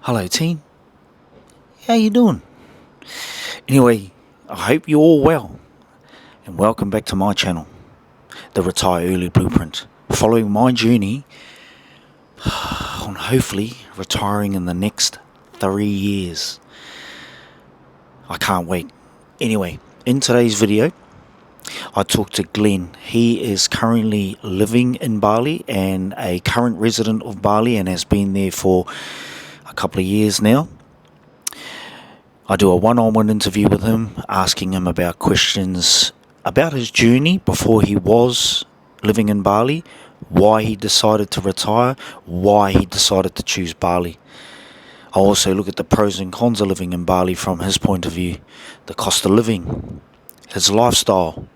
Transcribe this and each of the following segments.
Hello team, how you doing? Anyway, I hope you're all well and welcome back to my channel, the Retire Early Blueprint, following my journey on hopefully retiring in the next 3 years. I can't wait. Anyway, in today's video I talked to Glen. He is currently living in Bali and a current resident of Bali and has been there for a couple of years now. I do a one-on-one interview with him, asking him about questions about his journey before he was living in Bali, why he decided to retire, why he decided to choose Bali. I also look at the pros and cons of living in Bali from his point of view, the cost of living, his lifestyle,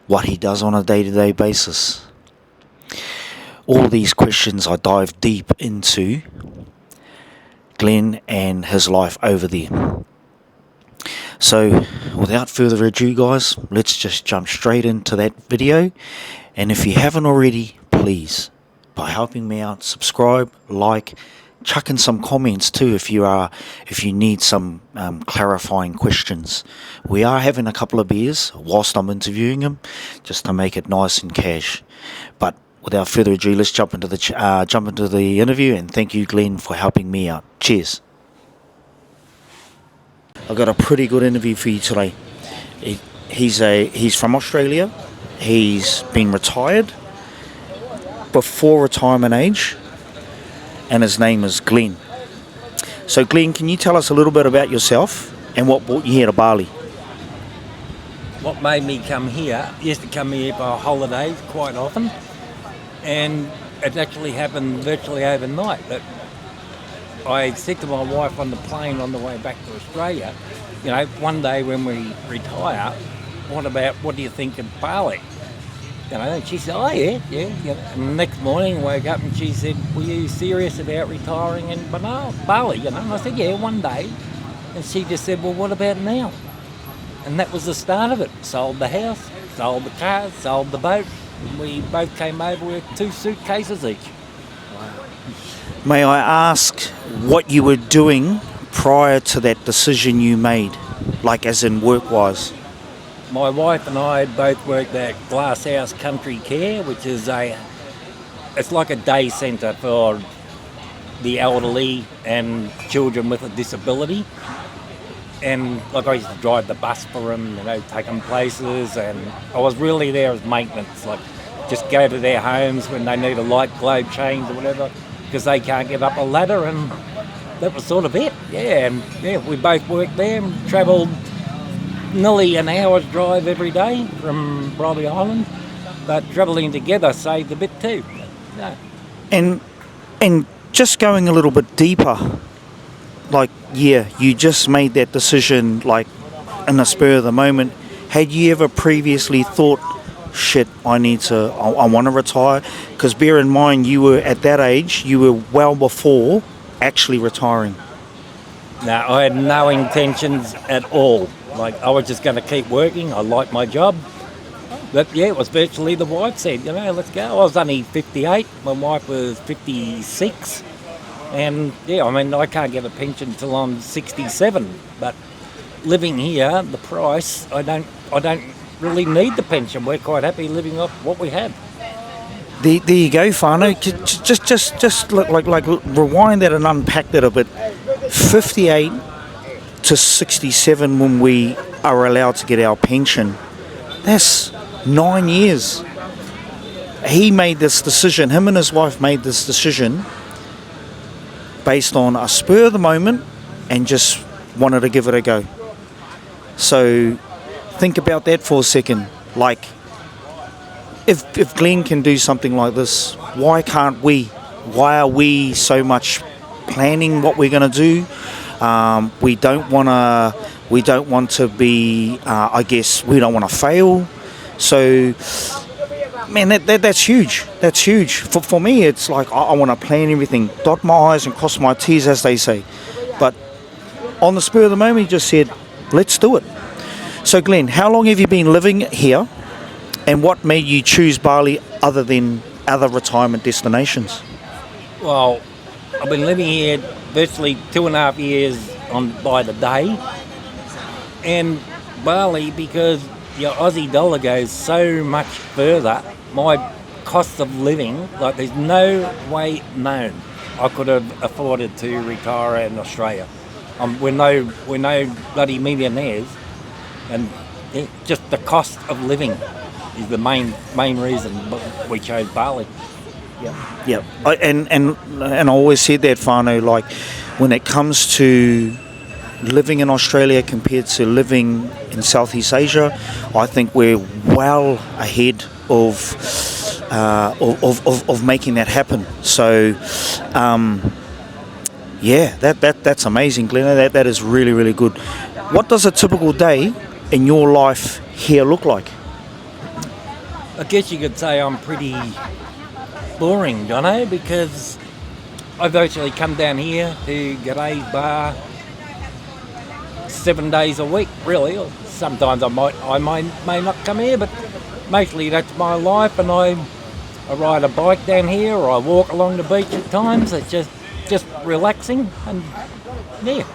what he does on a day-to-day basis. All these questions I dive deep into Glen and his life over there. So without further ado guys, let's just jump straight into that video. And if you haven't already, please, by helping me out, subscribe, like, chuck in some comments too if you need some clarifying questions. We are having a couple of beers whilst I'm interviewing him, just to make it nice and cash. But without further ado, let's jump into the interview, and thank you Glen for helping me out. Cheers. I've got a pretty good interview for you today. He's from Australia. He's been retired before retirement age, and his name is Glen. So Glen, can you tell us a little bit about yourself and what brought you here to Bali? What made me come here, I used to come here for holidays quite often, and it actually happened virtually overnight. But I said to my wife on the plane on the way back to Australia, you know, one day when we retire, what do you think of Bali? You know, and she said, oh yeah. And the next morning I woke up and she said, were you serious about retiring in Bali? You know, and I said, yeah, one day. And she just said, well, what about now? And that was the start of it. Sold the house, sold the car, sold the boat. And we both came over with 2 suitcases each. May I ask what you were doing prior to that decision you made, like as in work-wise? My wife and I both worked at Glass House Country Care, which is it's like a day centre for the elderly and children with a disability. And like I used to drive the bus for them, you know, take them places, and I was really there as maintenance, like just go to their homes when they need a light globe change or whatever, because they can't get up a ladder, and that was sort of it. Yeah, and yeah, we both worked there and travelled nearly an hour's drive every day from Bribie Island, but travelling together saved a bit too. Yeah. And just going a little bit deeper, like, yeah, you just made that decision like in the spur of the moment. Had you ever previously thought, shit, I want to retire? Because bear in mind, you were at that age, you were well before actually retiring. No, I had no intentions at all. Like, I was just going to keep working. I liked my job. But yeah, it was virtually the wife said, you know, let's go. I was only 58. My wife was 56. And yeah, I mean, I can't get a pension until I'm 67. But living here, the price, I don't really need the pension. We're quite happy living off what we have. There you go, whānau. Just like rewind that and unpack that a bit. 58 to 67 when we are allowed to get our pension. That's 9 years. He made this decision, him and his wife made this decision based on a spur of the moment and just wanted to give it a go. So think about that for a second. Like, if Glen can do something like this, why can't we? Why are we so much planning what we're going to do? We don't want to be, I guess, we don't want to fail. So, man, that's huge. That's huge. For me, it's like I want to plan everything, dot my I's and cross my T's, as they say. But on the spur of the moment, he just said, let's do it. So, Glen, how long have you been living here? And what made you choose Bali other than other retirement destinations? Well, I've been living here virtually 2.5 years by the day, and Bali, because your Aussie dollar goes so much further, my cost of living, like there's no way known I could have afforded to retire in Australia. We're no bloody millionaires, and just the cost of living is the main reason we chose Bali. Yeah. And I always said that, Whānau, like when it comes to living in Australia compared to living in Southeast Asia, I think we're well ahead of making that happen. So, that's amazing, Glen. That is really, really good. What does a typical day in your life here look like? I guess you could say I'm pretty boring, Jono, because I virtually come down here to Gaday's bar 7 days a week, really. Or sometimes I may not come here, but mostly that's my life, and I ride a bike down here, or I walk along the beach at times. It's just relaxing, and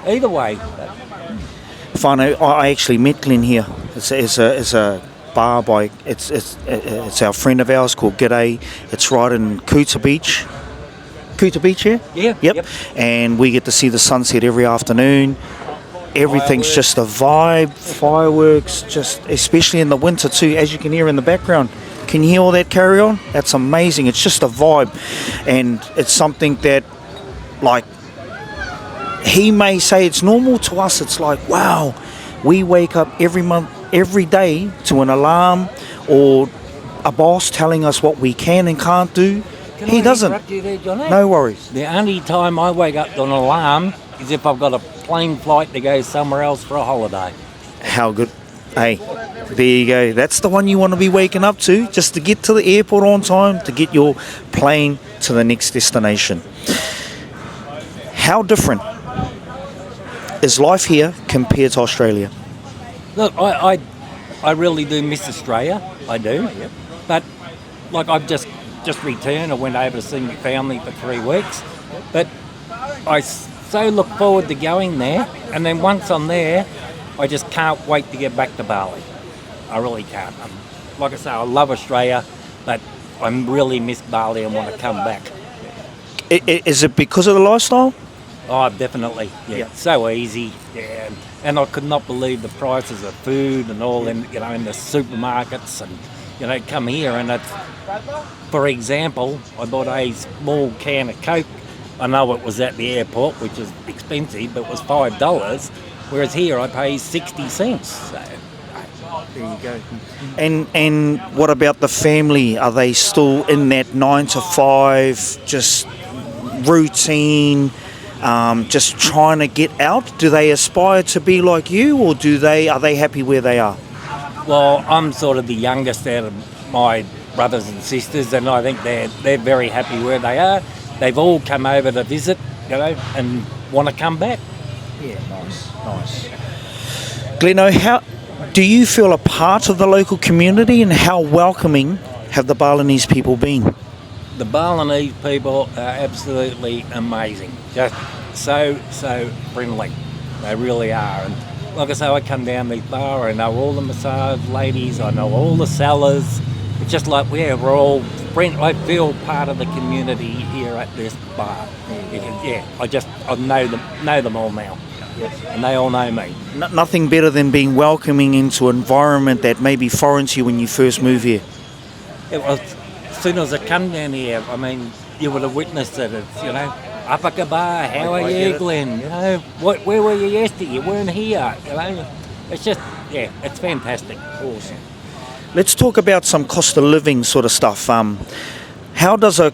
either way. Whānau, I actually met Glen here. It's a bar by it's our friend of ours called G'day. It's right in Kuta Beach. Kuta Beach, yeah? Yeah. Yep. And we get to see the sunset every afternoon. Everything's just a vibe, fireworks, just especially in the winter too, as you can hear in the background. Can you hear all that carry on? That's amazing. It's just a vibe, and it's something that, like, he may say it's normal. To us it's like, wow, we wake up every day to an alarm or a boss telling us what we can and can't do. He doesn't. Interrupt you there, Johnny? No worries. The only time I wake up to an alarm is if I've got a plane flight to go somewhere else for a holiday. How good. Hey, there you go. That's the one you want to be waking up to, just to get to the airport on time, to get your plane to the next destination. How different is life here compared to Australia? Look, I really do miss Australia. I do. Yep. But, like, I've just returned. I went over to see my family for 3 weeks. But I so look forward to going there. And then once I'm there, I just can't wait to get back to Bali. I really can't. Like I say, I love Australia, but I really miss Bali and want to come back. Is it because of the lifestyle? Oh, definitely. Yeah. So easy. Yeah. And I could not believe the prices of food and all in the supermarkets, and come here and it's, for example, I bought a small can of Coke. I know it was at the airport, which is expensive, but it was $5, whereas here I pay 60 cents. So there you go. And what about the family? Are they still in that 9 to 5, just routine? Just trying to get out? Do they aspire to be like you, or are they happy where they are? Well, I'm sort of the youngest out of my brothers and sisters, and I think they're very happy where they are. They've all come over to visit, and want to come back. Yeah, nice. Gleno, how do you feel a part of the local community, and how welcoming have the Balinese people been? The Balinese people are absolutely amazing. Just so friendly. They really are. And like I say, I come down this bar, I know all the massage ladies, I know all the sellers. It's just like we're all friendly. I feel part of the community here at this bar. I know them all now. Yes. And they all know me. Nothing better than being welcoming into an environment that may be foreign to you when you first move here. It was. As soon as I come down here, I mean, you would have witnessed it. It's, Apakabar, how are you, Glen? Where were you yesterday? You weren't here. It's just, it's fantastic. Awesome. Let's talk about some cost of living sort of stuff. How does a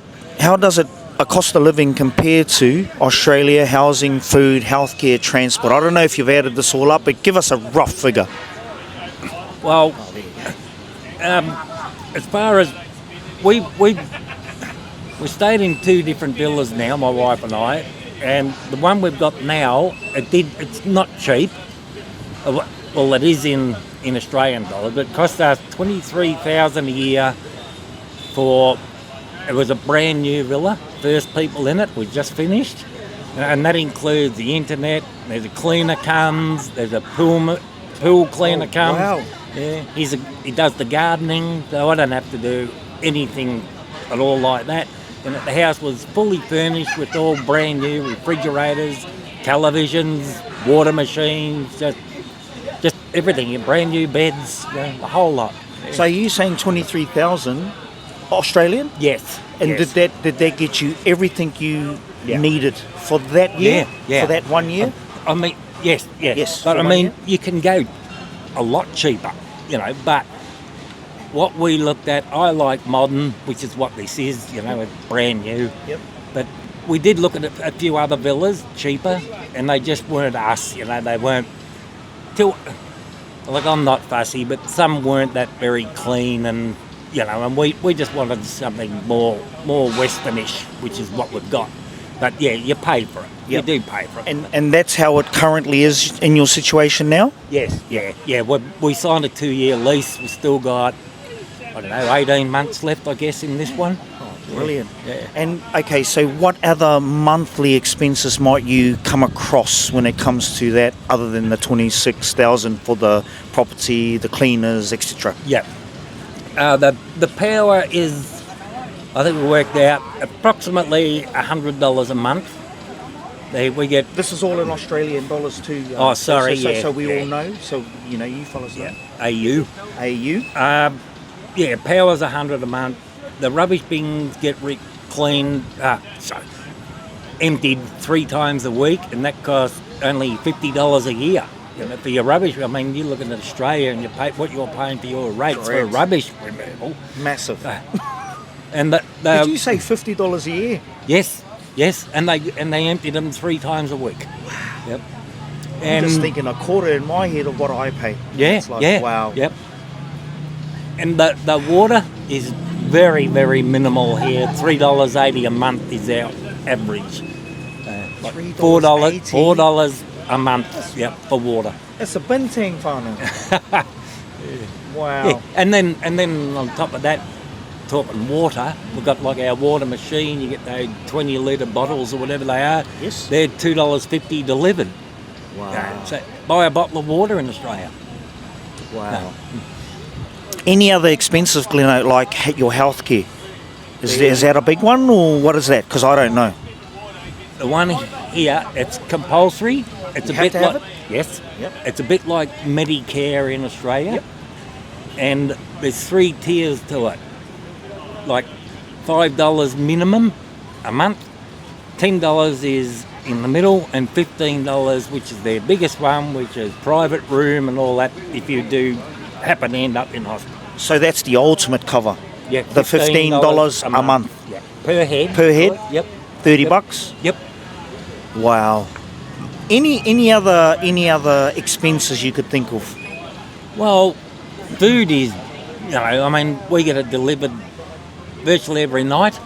cost of living compare to Australia? Housing, food, healthcare, transport. I don't know if you've added this all up, but give us a rough figure. Well, as far as we stayed in 2 different villas now, my wife and I, and the one we've got now, it's not cheap. Well, it is in Australian dollars, but it cost us $23,000 a year for It was a brand new villa. First people in it. We just finished. And that includes the internet. There's a cleaner comes. There's a pool cleaner comes. Wow. Yeah, he does the gardening, so I don't have to do anything at all like that. And the house was fully furnished with all brand new refrigerators, televisions, water machines, just everything. Brand new beds, the whole lot. So are you saying 23,000 Australian? Yes. And yes. did that get you everything you Yeah. needed for that year? Yeah. For that 1 year? I mean, yes. Yes, But for I 1 mean, year. you can go a lot cheaper, but what we looked at, I like modern, which is what this is, it's brand new. Yep. But we did look at a few other villas, cheaper, and they just weren't us, they weren't too, like I'm not fussy, but some weren't that very clean and, and we just wanted something more Westernish, which is what we've got. But yeah, you pay for it. Yep. You do pay for it. And that's how it currently is in your situation now? Yes, yeah. We signed a 2-year lease. We've still got, 18 months left, I guess, in this one. Oh, brilliant. Yeah. And, okay, so what other monthly expenses might you come across when it comes to that, other than the 26,000 for the property, the cleaners, etc.? Yeah. The power is, I think we worked out, approximately $100 a month. We get... This is all in Australian dollars too. Oh, sorry, yeah. So we all know. So, you fellas know. AU. AU. Power's $100 a month. The rubbish bins get cleaned, emptied 3 times a week, and that costs only $50 a year. For your rubbish. I mean, you're looking at Australia and you pay what you're paying for your rates for rubbish removal. Massive. And did you say $50 a year? Yes, and they empty them 3 times a week. Wow. Yep. I'm just thinking a quarter in my head of what I pay. Yeah, it's like, wow. Yep. And the water is very, very minimal here. $3.80 a month is our average. Like $4 a month. Yep, for water. It's a bintang farming. Wow. Yeah. And then on top of that, talking water, we've got like our water machine. You get those 20-litre bottles or whatever they are. Yes. They're $2.50 delivered. Wow. So buy a bottle of water in Australia. Wow. Any other expenses, Glen, like your healthcare? Is that a big one, or what is that? Because I don't know. The one here, it's compulsory. It's You have to have it? Yes. Yep. It's a bit like Medicare in Australia. Yep. And there's 3 tiers to it. Like $5 minimum a month, $10 is in the middle, and $15, which is their biggest one, which is private room and all that, if you do happen to end up in hospital. So that's the ultimate cover. Yeah, The $15 a month. Yeah. Per head. Per head? Yep. $30? Yep. Wow. Any other expenses you could think of? Well, food is, we get it delivered virtually every night.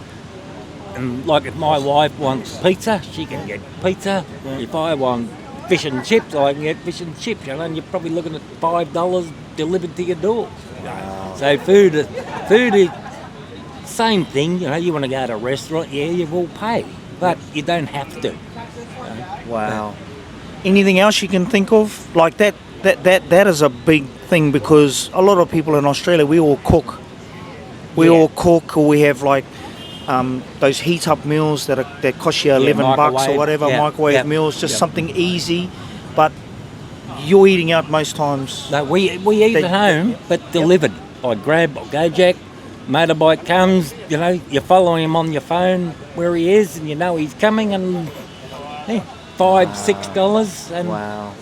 And like if my wife wants pizza, she can get pizza. Yeah. If I want fish and chips, I can get fish and chips, and you're probably looking at $5 delivered to your door. Wow. So food is same thing. You want to go to a restaurant, you will pay, but you don't have to. Wow. Anything else you can think of like that? That is a big thing, because a lot of people in Australia, we all cook. All cook, or we have like those heat up meals that cost you $11 or whatever, microwave meals, just something easy. But you're eating out most times. No, we eat at home, but delivered by Grab or Gojek. Motorbike comes, you follow him on your phone where he is, and he's coming, and $5, $6, and wow,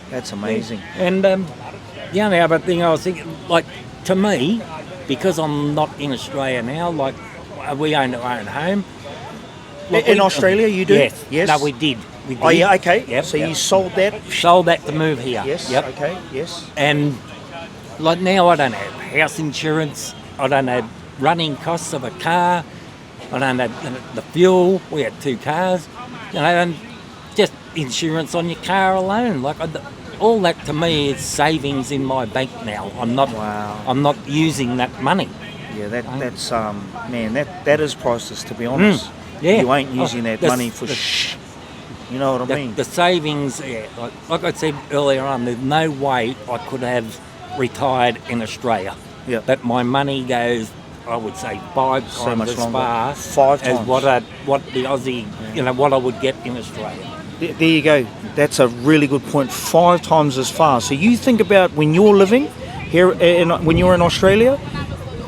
that's amazing. And the only other thing I was thinking, like, to me, because I'm not in Australia now, like, we own our own home. Like in Australia, you do? Yes. No, we did. Oh, yeah, okay. Yep, so you sold that? Sold that to move here. Yes, yep. Okay, yes. And, like, now I don't have house insurance. I don't have running costs of a car. I don't have the fuel. We had 2 cars. And just insurance on your car alone. Like, all that to me is savings in my bank now. I'm not using that money. Yeah, that's man, that is priceless, to be honest. Yeah. You ain't using that the- money for you know what I mean? The savings, yeah, like I said earlier on, there's no way I could have retired in Australia. Yeah. But my money goes, I would say, 5 times So much as longer. far 5 as times. what the Aussie, what I would get in Australia. There you go. That's a really good point. 5 times as far. So you think about when you're living here, when you're in Australia,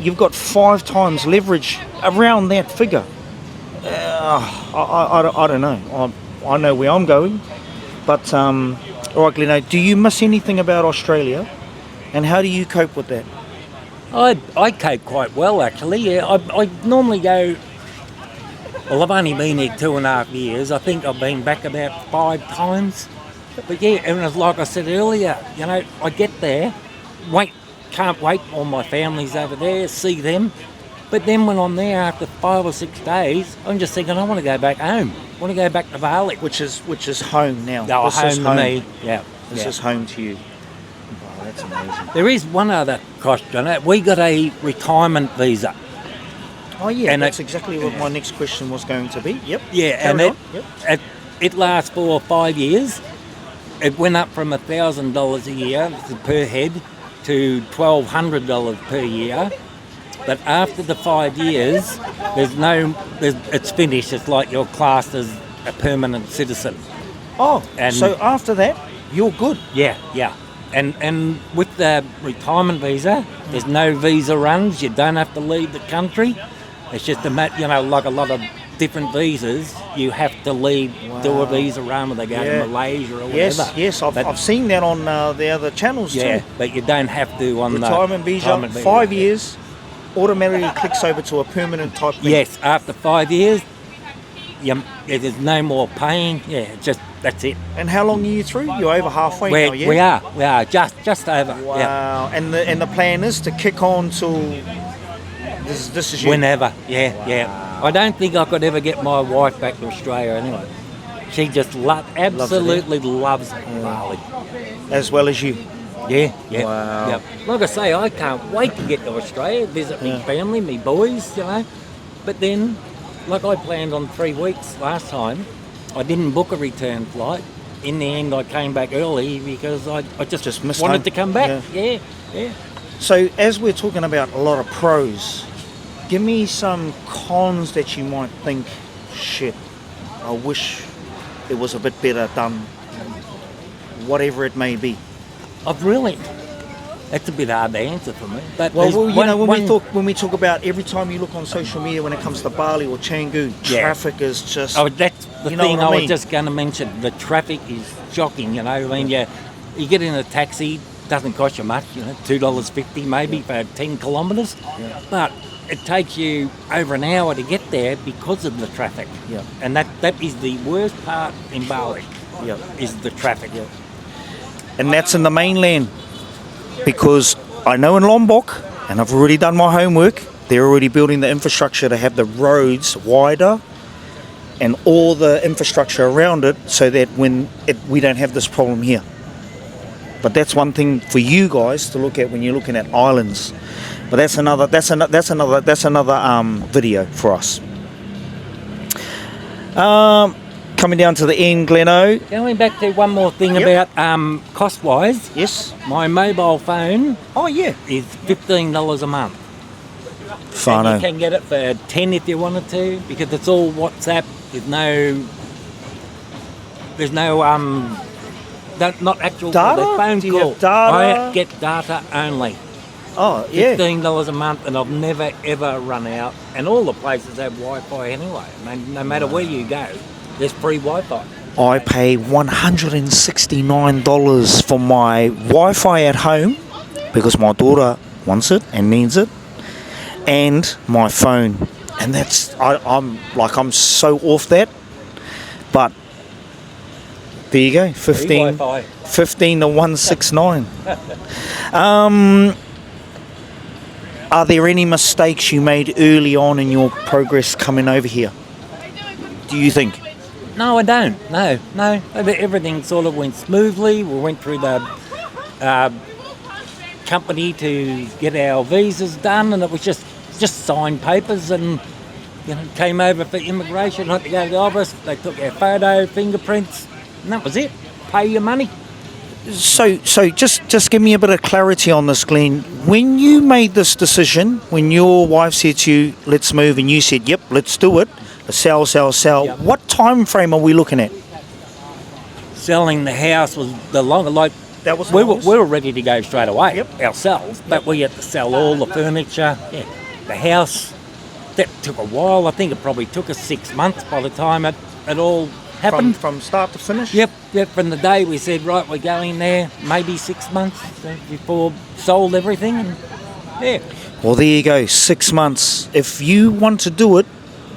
you've got 5 times leverage around that figure. I don't know. I know where I'm going. But, all right, Glen, do you miss anything about Australia? And how do you cope with that? I cope quite well, actually. Yeah, I normally go. Well, I've only been here 2.5 years. I think I've been back about 5 times. But yeah, and it's like I said earlier, I get there, can't wait. All my family's over there, see them. But then when I'm there after 5 or 6 days, I'm just thinking I want to go back home. I want to go back to Bali, Which is home now. No, This is home to me. Yeah, This is home to you. Oh, that's amazing. There is one other cost on it. We got a retirement visa. Oh yeah, And that's exactly what my next question was going to be. Yep. Yeah, Carry and on. Yep. it lasts 4 or 5 years. It went up from $1,000 a year per head to $1,200 per year. But after the 5 years, it's finished. It's like you're classed as a permanent citizen. Oh, And- so after that, you're good. Yeah. And with the retirement visa, there's no visa runs. You don't have to leave the country. It's just like a lot of different visas, you have to leave, do a visa run when they go to Malaysia or whatever. Yes, I've seen that on the other channels Yeah, too. but you don't have to on Retirement the visa, 5 years, automatically clicks over to a permanent type thing. Yes, after 5 years, there's no more paying. Yeah, that's it. And how long are you through? You're over halfway now, yeah? We are just over. Wow. Yeah. And the plan is to kick on till this is you. Whenever, yeah. I don't think I could ever get my wife back to Australia anyway. She just absolutely loves Bali. As well as you. Yeah. Wow. Yep. Like I say, I can't wait to get to Australia, visit my family, my boys, But then, like I planned on 3 weeks last time, I didn't book a return flight. In the end, I came back early because I just missed wanted home. to come back. Yeah. So as we're talking about a lot of pros, give me some cons that you might think, shit, I wish it was a bit better done, whatever it may be. That's a bit hard to answer for me. But when we talk about every time you look on social media when it comes to Bali or Canggu, traffic is just... Oh, that's the you know thing what I I mean? was just going to mention. The traffic is shocking, you get in a taxi, doesn't cost you much, $2.50 maybe for 10 kilometres. Yeah. But it takes you over an hour to get there because of the traffic. Yeah. And that is the worst part in Bali, is the traffic. Yeah. And that's in the mainland, because I know in Lombok, and I've already done my homework, they're already building the infrastructure to have the roads wider and all the infrastructure around it so that we don't have this problem here. But that's one thing for you guys to look at when you're looking at islands. But that's another video for us. Coming down to the end, Gleno. Going back to one more thing about cost-wise. Yes. My mobile phone is $15 a month. Fano. And you can get it for 10 if you wanted to, because it's all WhatsApp. There's no not actual data? phone Do you call. have data? I get data only. Oh, yeah. $15 a month, and I've never ever run out. And all the places have Wi-Fi anyway. No matter where you go, there's free Wi-Fi. I pay $169 for my Wi-Fi at home because my daughter wants it and needs it, and my phone. And that's I'm so off that, but there you go, 15 to 169. Are there any mistakes you made early on in your progress coming over here, do you think? No, I don't. No. Everything sort of went smoothly. We went through the company to get our visas done, and it was just just signed papers and, came over for immigration, had to go to the office, they took our photo, fingerprints, and that was it. Pay your money. So just give me a bit of clarity on this, Glenn. When you made this decision, when your wife said to you, let's move, and you said, yep, let's do it, sell, Yep. what time frame are we looking at? Selling the house was the longer, That was we were ready to go straight away ourselves, but Yep. we had to sell all the furniture, the house. That took a while. I think it probably took us 6 months by the time it all happened. From start to finish? Yep, from the day we said, right, we're going there, maybe 6 months before sold everything. And, yeah. Well, there you go, 6 months. If you want to do it,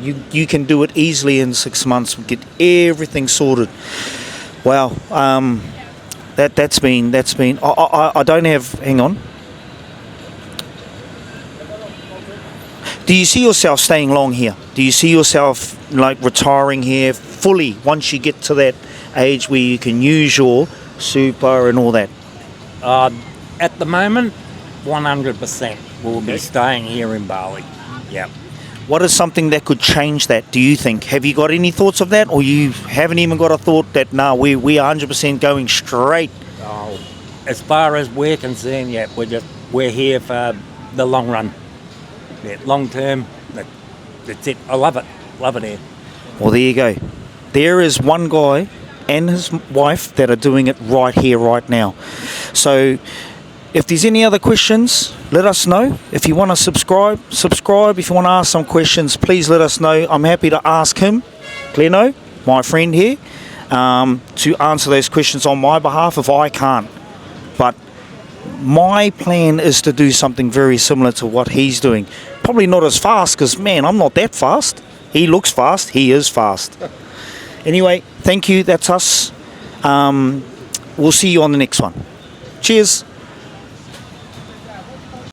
you can do it easily in 6 months. Get everything sorted. Wow, that's been. I don't have. Hang on. Do you see yourself staying long here? Do you see yourself retiring here fully once you get to that age where you can use your super and all that? At the moment, 100% we'll be staying here in Bali. Yeah. What is something that could change that, do you think? Have you got any thoughts of that, or you haven't even got a thought that, no, we are 100% going straight? Oh, as far as we're concerned, yeah, we're here for the long run. Yeah, long term, that's it. I love it here. Well, there you go. There is one guy and his wife that are doing it right here, right now. So if there's any other questions, let us know. If you want to subscribe. If you want to ask some questions, please let us know. I'm happy to ask him, Gleno, my friend here, to answer those questions on my behalf if I can't. But my plan is to do something very similar to what he's doing. Probably not as fast, because, man, I'm not that fast. He looks fast. He is fast. Anyway, thank you. That's us. We'll see you on the next one. Cheers.